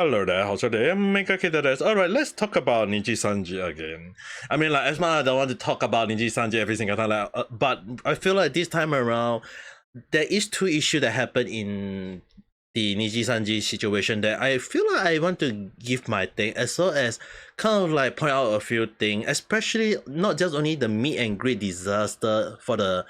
Hello there, how's your day? Ame Gakita. Alright, let's talk about Nijisanji again. I mean, like, as much as I don't want to talk about Nijisanji every single time, but I feel like this time around, there is two issues that happen in the Nijisanji situation that I feel like I want to give my thing, as well as kind of like point out a few things, especially not just only the meet and greet disaster for the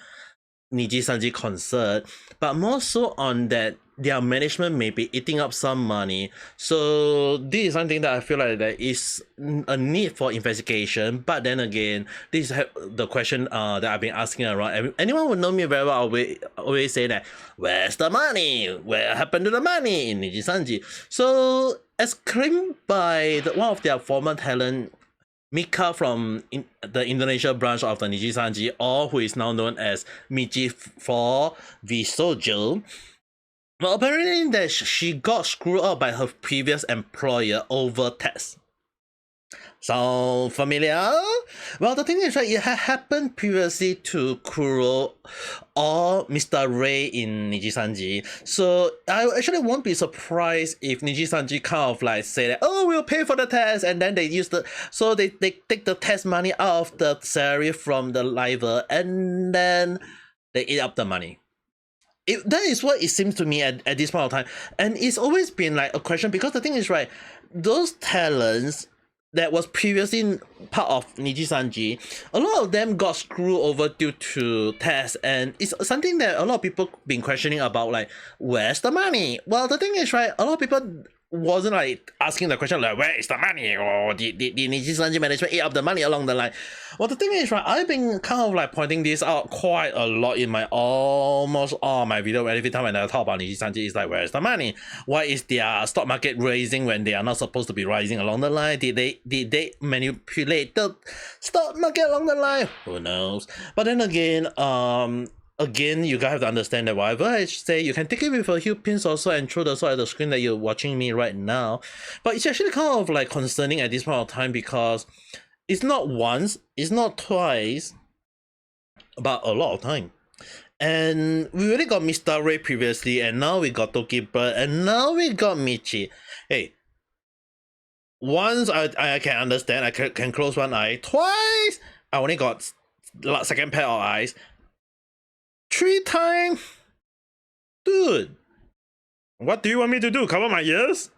Nijisanji concert, but more so on that their management may be eating up some money. So this is something that I feel like there is a need for investigation. But then again, this is the question that I've been asking around. Anyone who know me very well always say that, where's the money? Where happened to the money in Nijisanji? So as claimed by one of their former talent, Mika from the Indonesia branch of the Nijisanji, or who is now known as Michi for Visojo. Well, apparently that she got screwed up by her previous employer over tests. Sound familiar? Well, the thing is, right, it had happened previously to Kuro or Mr. Ray in Nijisanji. So I actually won't be surprised if Nijisanji kind of like say that, oh, we'll pay for the test, and then they use they take the test money out of the salary from the liver, and then they eat up the money. That is what it seems to me at this point of time. And it's always been like a question, because the thing is, right, those talents that was previously part of Nijisanji, a lot of them got screwed over due to tests, and it's something that a lot of people been questioning about, like, where's the money? Well, the thing is, right, a lot of people wasn't like asking the question like, where is the money, or did Nijisanji management eat up the money along the line? Well, the thing is, right, I've been kind of like pointing this out quite a lot in my almost all my video. Every time when I talk about Nijisanji, it's like, where's the money? Why is their stock market rising when they are not supposed to be rising along the line? Did they manipulate the stock market along the line? Who knows? But then again, again, you guys have to understand that whatever I say, you can take it with a huge pinch also and throw the salt at the screen that you're watching me right now. But it's actually kind of like concerning at this point of time, because it's not once, it's not twice, but a lot of time. And we already got Mr. Ray previously, and now we got Tokiba, and now we got Michi. Hey, once I can understand, I can close one eye. Twice, I only got second pair of eyes. 3 times? Dude, what do you want me to do? Cover my ears?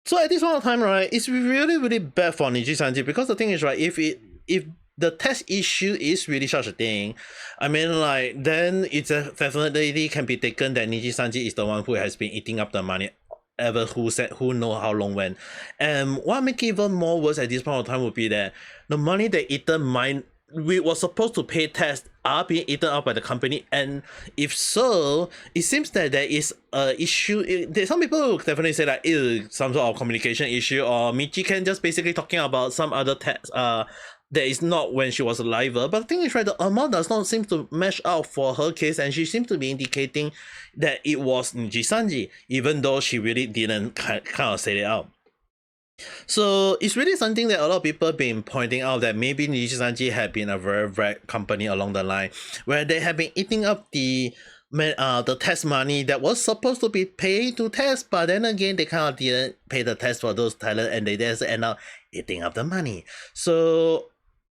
So at this point of time, right, it's really bad for Nijisanji, because the thing is, right, if the test issue is really such a thing, I mean, like, then it's definitely can be taken that Nijisanji is the one who has been eating up the money ever, who know how long when. And what makes it even more worse at this point of time would be that the money they eaten we were supposed to pay tests are being eaten up by the company, and if so, it seems that there is a issue. Some people definitely say that it's some sort of communication issue, or Michi can just basically talking about some other test that is not when she was alive. But the thing is, right, the amount does not seem to match out for her case, and she seems to be indicating that it was Nijisanji, even though she really didn't kind of say it out. So it's really something that a lot of people have been pointing out, that maybe Nijisanji had been a very bad company along the line, where they have been eating up the test money that was supposed to be paid to test, but then again they kind of didn't pay the test for those talent, and they just end up eating up the money. So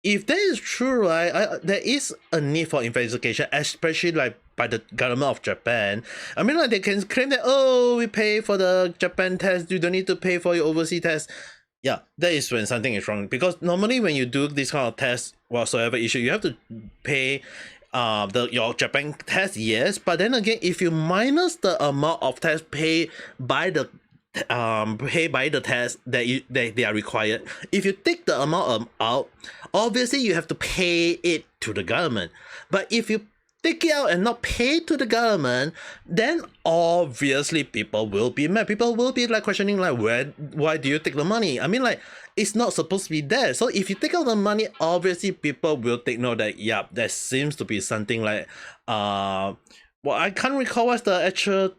if that is true, right, there is a need for investigation, especially like by the government of Japan. I mean, like, they can claim that, oh, we pay for the Japan test, you don't need to pay for your overseas test. Yeah, that is when something is wrong, because normally when you do this kind of test whatsoever issue, you have to pay your Japan test, yes, but then again, if you minus the amount of test paid by the test that they are required, if you take the amount out, obviously you have to pay it to the government. But if you take it out and not pay to the government, then obviously people will be mad. People will be like questioning, like, why do you take the money? I mean, like, it's not supposed to be there. So if you take out the money, obviously people will take note that, yeah, there seems to be something like well, I can't recall what's the actual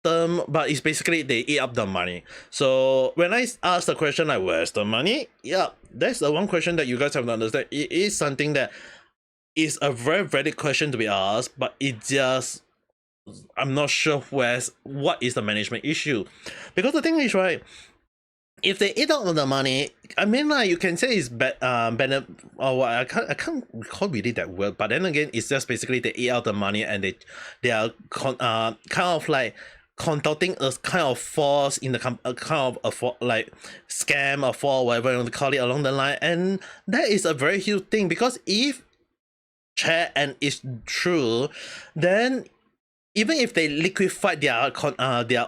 term, but it's basically they eat up the money. So when I ask the question like, where's the money? Yeah, that's the one question that you guys have to understand. It is something that is a very valid question to be asked, but it just I'm not sure what is the management issue, because the thing is, right, if they eat out of the money, I mean, like, you can say it's benefit, or what, I can't recall really that word, but then again, it's just basically they eat out the money and they are kind of like conducting a kind of force in the kind of like scam or fraud, whatever you want to call it, along the line, and that is a very huge thing, because if check and it's true, then even if they liquefy their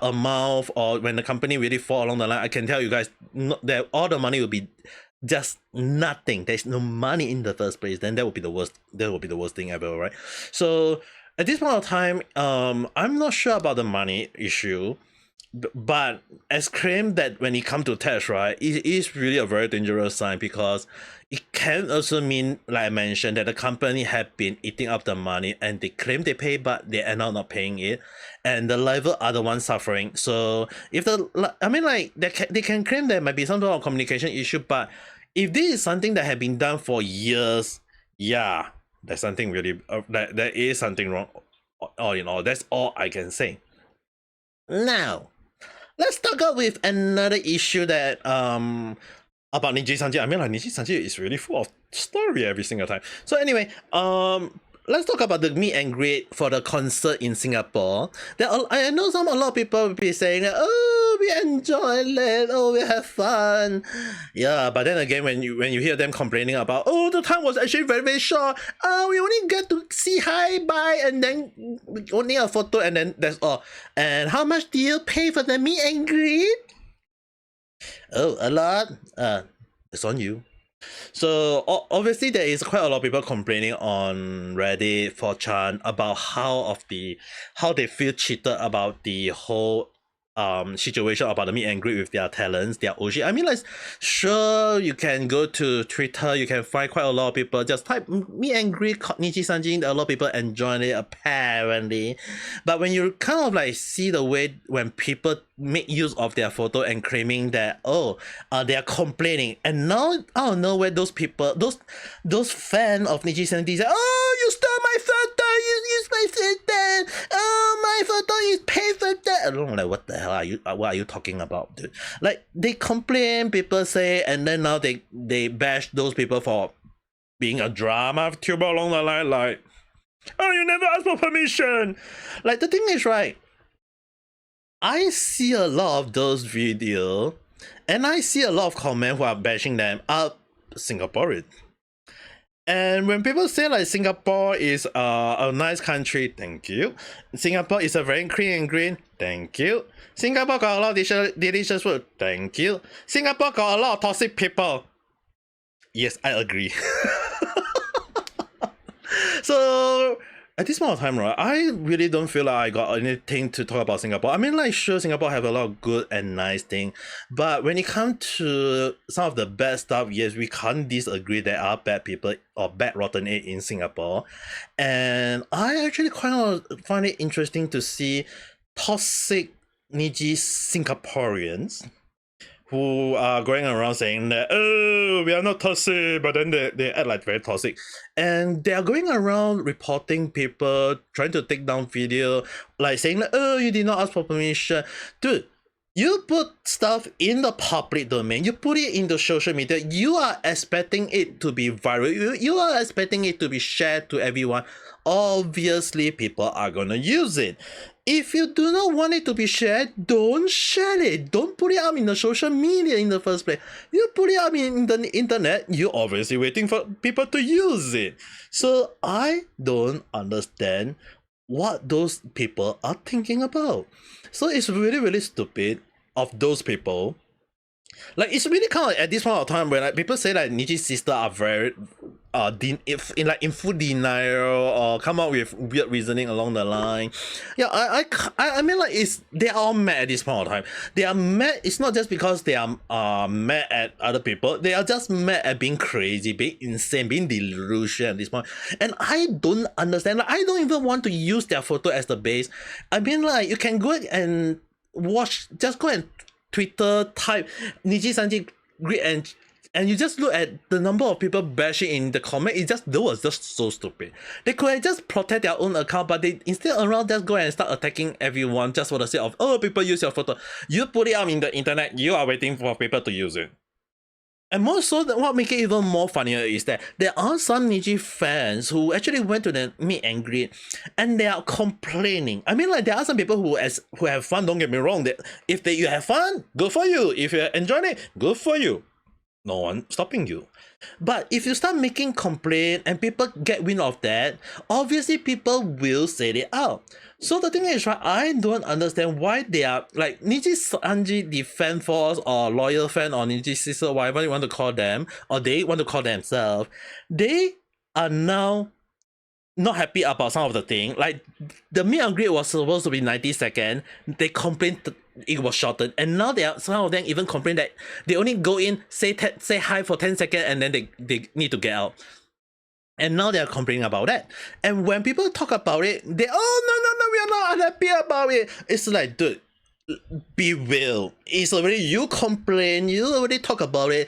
amount, or when the company really fall along the line, I can tell you guys that all the money will be just nothing. There's no money in the first place. Then that would be the worst. That would be the worst thing ever, right? So at this point of time, I'm not sure about the money issue, but as claimed that when it comes to tax, right, it is really a very dangerous sign, because it can also mean, like I mentioned, that the company have been eating up the money and they claim they pay, but they end up not paying it, and the level are the ones suffering. So if I mean, like, they can claim there might be some sort of communication issue, but if this is something that had been done for years, yeah, there's something really there is something wrong. All in all, that's all I can say. Now, let's talk about with another issue that about Nijisanji. I mean, like, Nijisanji is really full of story every single time. So anyway, let's talk about the meet and greet for the concert in Singapore. I know a lot of people will be saying that, oh, we enjoy it, oh, we have fun. Yeah, but then again, when you hear them complaining about, oh, the time was actually very, very short. We only get to see hi, bye, and then only a photo, and then that's all. And how much do you pay for the meet and greet? Oh, a lot. It's on you. So obviously there is quite a lot of people complaining on Reddit, 4chan, about how they feel cheated about the whole situation about the meet and greet with their talents, their OG. I mean, like, sure, you can go to Twitter, you can find quite a lot of people just type meet and greet Nijisanji, a lot of people enjoying it apparently. But when you kind of like see the way when people make use of their photo and claiming that, they are complaining, and now I don't know where those people, those fans of Nijisanji say, oh, you stole my photo, you use my photo, oh, my photo is paid for that. I don't know, like, what the hell what are you talking about, dude? Like, they complain, people say, and then now they bash those people for being a drama tuber along the line, like, oh, you never asked for permission. Like, the thing is, right, I see a lot of those videos, and I see a lot of comments who are bashing them up Singaporean. And when people say, like, Singapore is a nice country, thank you. Singapore is a very clean and green, thank you. Singapore got a lot of delicious food, thank you. Singapore got a lot of toxic people. Yes, I agree. So at this point of time, right, I really don't feel like I got anything to talk about Singapore. I mean, like, sure, Singapore have a lot of good and nice things, but when it comes to some of the bad stuff, yes, we can't disagree there are bad people or bad rotten egg in Singapore. And I actually kind of find it interesting to see toxic Niji Singaporeans who are going around saying that, oh, we are not toxic, but then they act like very toxic. And they are going around reporting people, trying to take down video, like saying like, oh, you did not ask for permission. Dude, you put stuff in the public domain, you put it in the social media, you are expecting it to be viral, you are expecting it to be shared to everyone. Obviously, people are gonna use it. If you do not want it to be shared, don't share it. Don't put it up in the social media in the first place. You put it up in the internet, you're obviously waiting for people to use it. So I don't understand what those people are thinking about. So it's really, really stupid of those people. Like, it's really kind of at this point of time where, like, people say that Niji's sister are very in full denial or come up with weird reasoning along the line. Yeah, I mean, like, they are all mad at this point of time. They are mad. It's not just because they are mad at other people. They are just mad at being crazy, being insane, being delusional at this point. And I don't understand. Like, I don't even want to use their photo as the base. I mean, like, you can go and watch. Just go and Twitter type Nijisanji greet and And you just look at the number of people bashing in the comment, that was just so stupid. They could have just protect their own account, but they instead around just go and start attacking everyone just for the sake of, oh, people use your photo. You put it out in the internet, you are waiting for people to use it. And more so, what makes it even more funnier is that there are some Niji fans who actually went to the meet and greet, and they are complaining. I mean, like, there are some people who have fun. Don't get me wrong. If you have fun, good for you. If you're enjoying it, good for you. No one stopping you. But if you start making complaint and people get wind of that, obviously people will say it out. So the thing is, right, I don't understand why they are like Nijisanji, the fan force or loyal fan or Niji sister, whatever you want to call them, or they want to call themselves, they are now not happy about some of the thing. Like the meet and greet was supposed to be 90 seconds. They complained it was shortened, and now some of them even complain that they only go in, say hi for 10 seconds, and then they need to get out. And now they are complaining about that. And when people talk about it, they, oh, no, we are not unhappy about it. It's like, dude, be real. It's already, you complain, you already talk about it.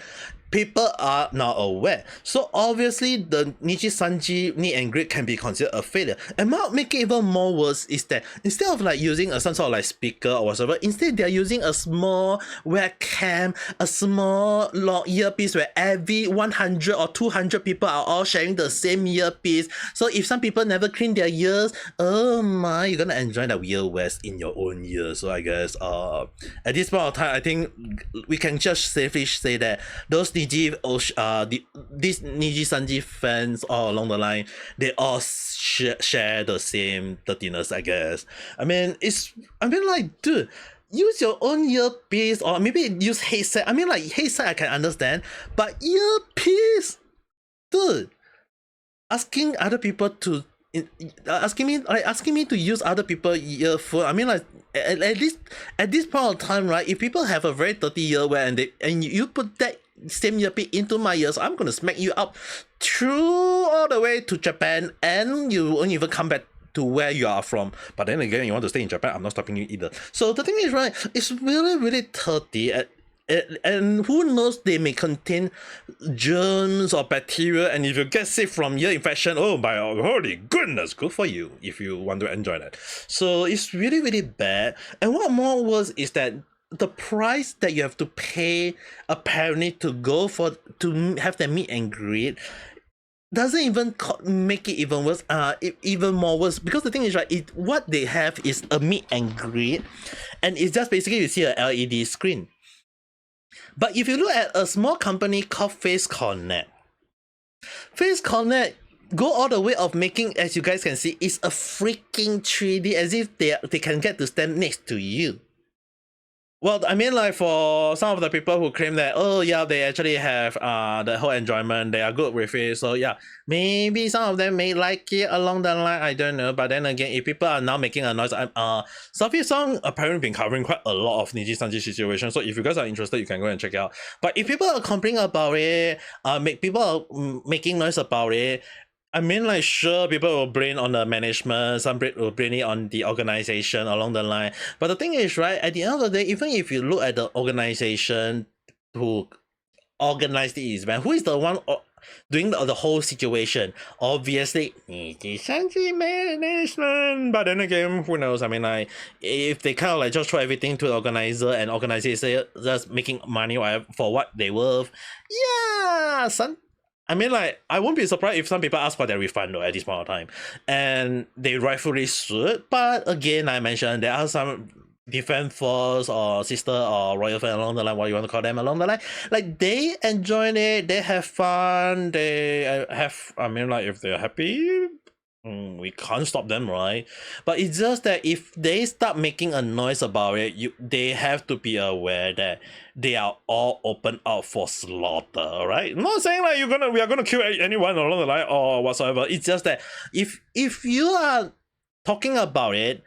People are not aware. So obviously the Nijisanji meet and greet can be considered a failure. And what makes it even more worse is that instead of like using some sort of like speaker or whatever, instead they're using a small webcam, a small long earpiece where every 100 or 200 people are all sharing the same earpiece. So if some people never clean their ears, oh my, you're gonna enjoy the earwax in your own ears. So I guess at this point of time, I think we can just safely say that those these Nijisanji fans all along the line, they all share the same dirtiness, I guess. I mean, like, dude, use your own earpiece or maybe use headset. I mean, like, headset I can understand, but earpiece, dude, asking other people to asking me to use other people's earphone. I mean, like, at least at this point of time, right? If people have a very dirty earwear and you put that same earpiece into my ears, I'm gonna smack you up through all the way to Japan, and you won't even come back to where you are from. But then again, you want to stay in Japan, I'm not stopping you either. So the thing is, right, it's really, really dirty. And who knows, they may contain germs or bacteria, and if you get sick from ear infection, oh my holy goodness, good for you if you want to enjoy that. So it's really, really bad. And what more worse is that the price that you have to pay apparently to have the meet and greet doesn't even make it even worse, even more worse, because the thing is, right, what they have is a meet and greet, and it's just basically you see a LED screen. But if you look at a small company called Face Connect go all the way of making, as you guys can see, it's a freaking 3D, as if they can get to stand next to you. Well, I mean, like, for some of the people who claim that, oh yeah, they actually have the whole enjoyment, they are good with it, so yeah, maybe some of them may like it along the line, I don't know. But then again, if people are now making a noise, Salvi song apparently been covering quite a lot of Nijisanji situation, so if you guys are interested, you can go and check it out. But if people are complaining about it, people are making noise about it, I mean, like, sure, people will blame on the management, some will blame it on the organization along the line. But the thing is, right, at the end of the day, even if you look at the organization who organized the event, who is the one doing the whole situation? Obviously, Nijisanji Management. But then again, who knows? I mean, like, if they kind of like just throw everything to the organizer and organizer say just making money for what they worth, yeah, I mean, like, I won't be surprised if some people ask for their refund though at this point of time, and they rightfully should. But again, I mentioned there are some different force or sister or royal fan along the line, what you want to call them along the line, like, they enjoy it, they have fun, they have, I mean, like, if they're happy, we can't stop them, right? But it's just that if they start making a noise about it, they have to be aware that they are all open out for slaughter, right? I'm not saying like we are gonna kill anyone along the line or whatsoever. It's just that if you are talking about it,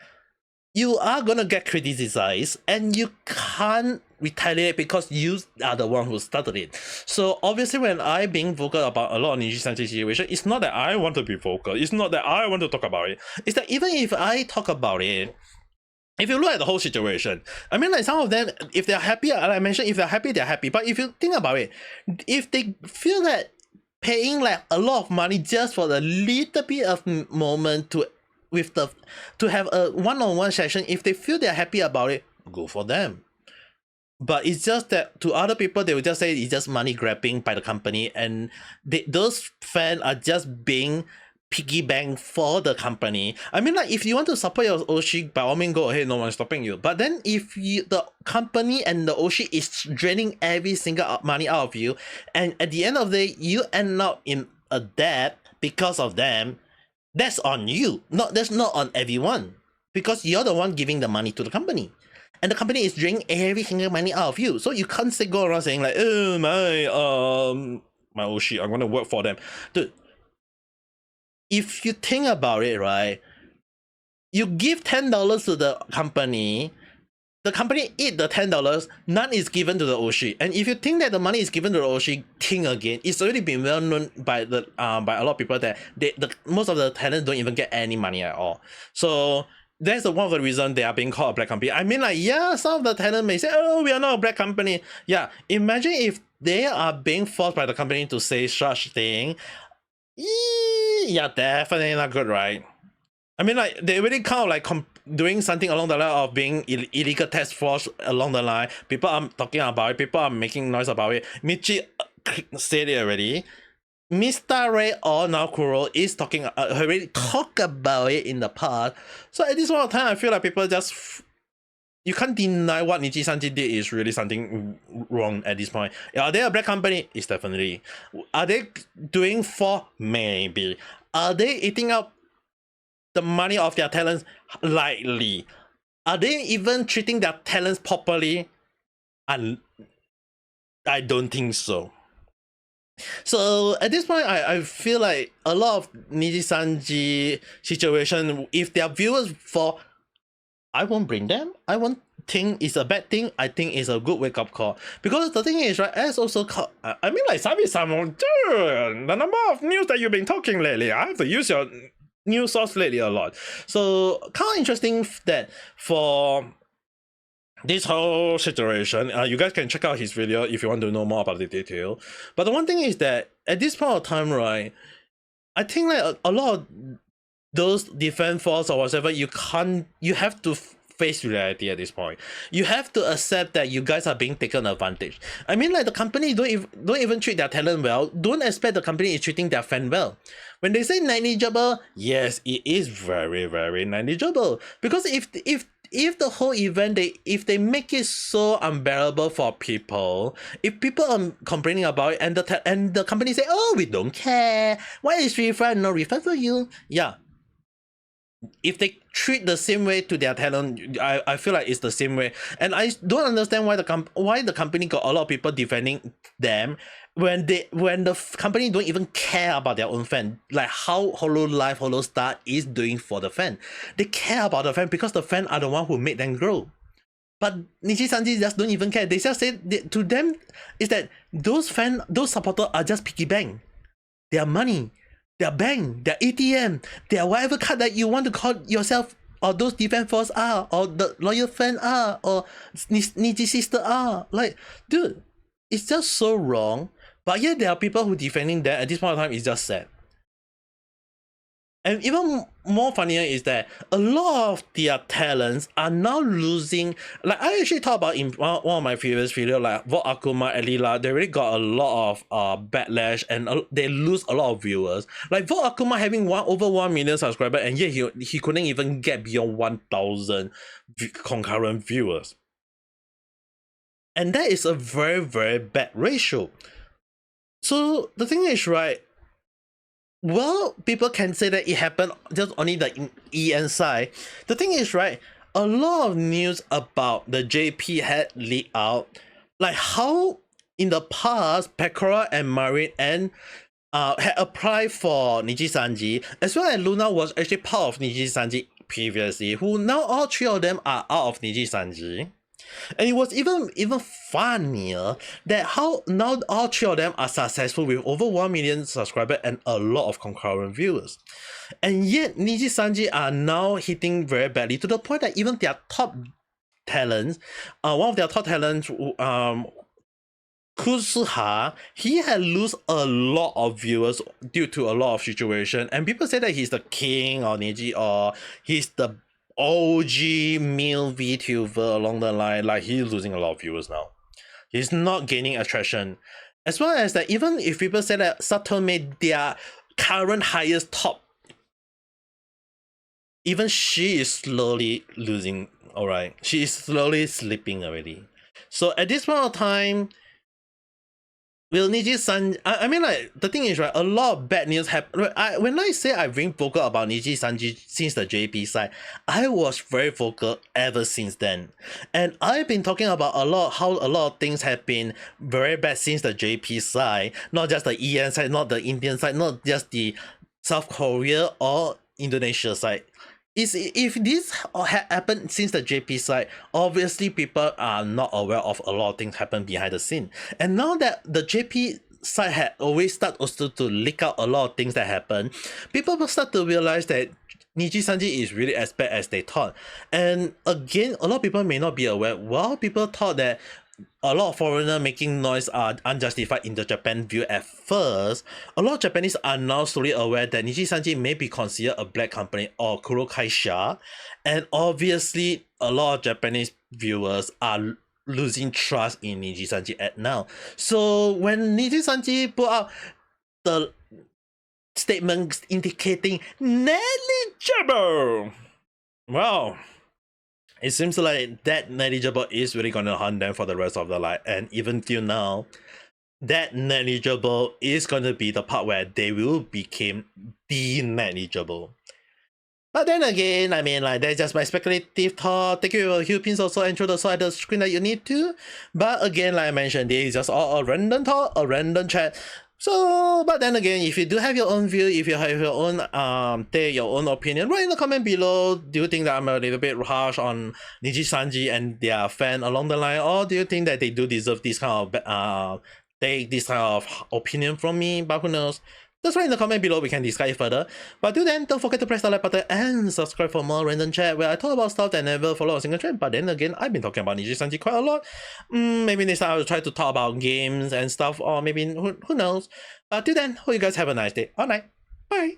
you are gonna get criticized, and you can't retaliate because you are the one who started it. So obviously, when I being vocal about a lot of Nijisanji situation, it's not that I want to be vocal, it's not that I want to talk about it, it's that even if I talk about it, if you look at the whole situation, I mean, like some of them, if they're happy, like I mentioned, if they're happy, they're happy. But if you think about it, if they feel that paying like a lot of money just for the little bit of moment to have a one-on-one session, if they feel they're happy about it, go for them. But it's just that to other people, they will just say it's just money grabbing by the company, and those fans are just being piggy bank for the company. I mean, like if you want to support your Oshi, by all means go ahead, no one's stopping you. But then if the company and the Oshi is draining every single money out of you, and at the end of the day you end up in a debt because of them, that's on you. That's not on everyone, because you're the one giving the money to the company. And the company is draining every single money out of you. So you can't say go around saying like, oh my Oshi, I'm gonna work for them. Dude, if you think about it, right, you give $10 to the company eat the $10, none is given to the Oshi. And if you think that the money is given to the Oshi, think again. It's already been well known by a lot of people that most of the talents don't even get any money at all. So that's one of the reasons they are being called a black company. I mean, like, yeah, some of the talent may say, oh, we are not a black company. Yeah, imagine if they are being forced by the company to say such thing. Yeah, definitely not good, right? I mean, like, they really kind of like doing something along the line of being illegal task force along the line. People are talking about it. People are making noise about it. Michi said it already. Mr. Ray or now Squirrel is talking already talk about it in the past. So at this point of time, I feel like people just you can't deny what Nijisanji did is really something wrong at this point. Are they a black company? It's definitely. Are they doing for? Maybe. Are they eating up the money of their talents? Likely. Are they even treating their talents properly? I don't think so. So at this point, I feel like a lot of Nijisanji situation, if their viewers for, I won't bring them. I won't think it's a bad thing. I think it's a good wake-up call. Because the thing is, right, as also, I mean, like, Salvi-san, the number of news that you've been talking lately, I have to use your news source lately a lot. So kind of interesting that for this whole situation, you guys can check out his video if you want to know more about the detail. But the one thing is that at this point of time, right, I think like a lot of those defense force or whatever, you have to face reality at this point. You have to accept that you guys are being taken advantage. I mean, like, the company don't even treat their talent well. Don't expect the company is treating their fan well. When they say negligible, yes, it is very, very negligible. Because if the whole event, if they make it so unbearable for people, if people are complaining about it and the company say, oh, we don't care, why is refund, no refund for you? Yeah, if they treat the same way to their talent, I feel like it's the same way. And I don't understand why the company got a lot of people defending them when the company don't even care about their own fan, like how Hololive, Holostar is doing for the fan. They care about the fan because the fan are the one who made them grow. But Nijisanji just don't even care. They just say to them is that those supporters are just piggy bank. Their money, their bank, their ATM, their whatever card that you want to call yourself, or those defense force are, or the loyal fan are, or Niji sister are. Like, dude, it's just so wrong. But yet there are people who defending that. At this point of time, it's just sad. And even more funnier is that a lot of their talents are now losing. Like, I actually talked about in one of my previous videos, like Akuma, Elira, they really got a lot of backlash and they lose a lot of viewers. Like Akuma having over 1 million subscribers, and yet he couldn't even get beyond 1,000 concurrent viewers. And that is a very, very bad ratio. So the thing is, right, well, people can say that it happened just only the EN side. The thing is, right, a lot of news about the JP had leaked out, like how in the past Pekora and Murray had applied for Nijisanji, as well as Luna was actually part of Nijisanji previously, who now all three of them are out of Nijisanji. And it was even funnier that how now all three of them are successful with over 1 million subscribers and a lot of concurrent viewers. And yet Nijisanji are now hitting very badly to the point that even their top talents, one of their top talents, Kusuha, he had lost a lot of viewers due to a lot of situation, and people say that he's the king or Niji, or he's the OG male vtuber along the line. Like, he's losing a lot of viewers now. He's not gaining attraction. As well as that, even if people say that Sato made their current highest top, even she is slowly losing. Alright, she is slowly slipping already. So at this point of time, will Nijisanji, I mean, like, the thing is, right, a lot of bad news happen. When I say I've been vocal about Nijisanji since the JP side, I was very vocal ever since then. And I've been talking about how a lot of things have been very bad since the JP side, not just the EN side, not the Indian side, not just the South Korea or Indonesia side. If this happened since the JP side, obviously people are not aware of a lot of things happen behind the scene. And now that the JP side had always started also to leak out a lot of things that happen, people will start to realize that Nijisanji is really as bad as they thought. And again, a lot of people may not be aware. While people thought that a lot of foreigners making noise are unjustified in the Japan view at first, a lot of Japanese are now slowly aware that Nijisanji may be considered a black company or kurokaisha, and obviously a lot of Japanese viewers are losing trust in Nijisanji at now. So when Nijisanji put out the statement indicating negligible, well, it seems like that negligible is really going to haunt them for the rest of their life. And even till now, that negligible is going to be the part where they will become de-negligible. But then again, I mean, like, that's just my speculative thought. Take it with a few pins also and throw the side of the screen that you need to. But again, like I mentioned, this is just all a random thought, a random chat. So, but then again, if you do have your own view, if you have your own your own opinion, write in the comment below. Do you think that I'm a little bit harsh on Nijisanji and their fan along the line, or do you think that they do deserve this kind of take this kind of opinion from me? But who knows? Just write in the comment below, we can discuss it further. But till then, don't forget to press the like button and subscribe for more random chat where I talk about stuff that never follow a single trend. But then again, I've been talking about Nijisanji quite a lot. Maybe next time I'll try to talk about games and stuff, or maybe who knows. But till then, hope you guys have a nice day or night. Bye!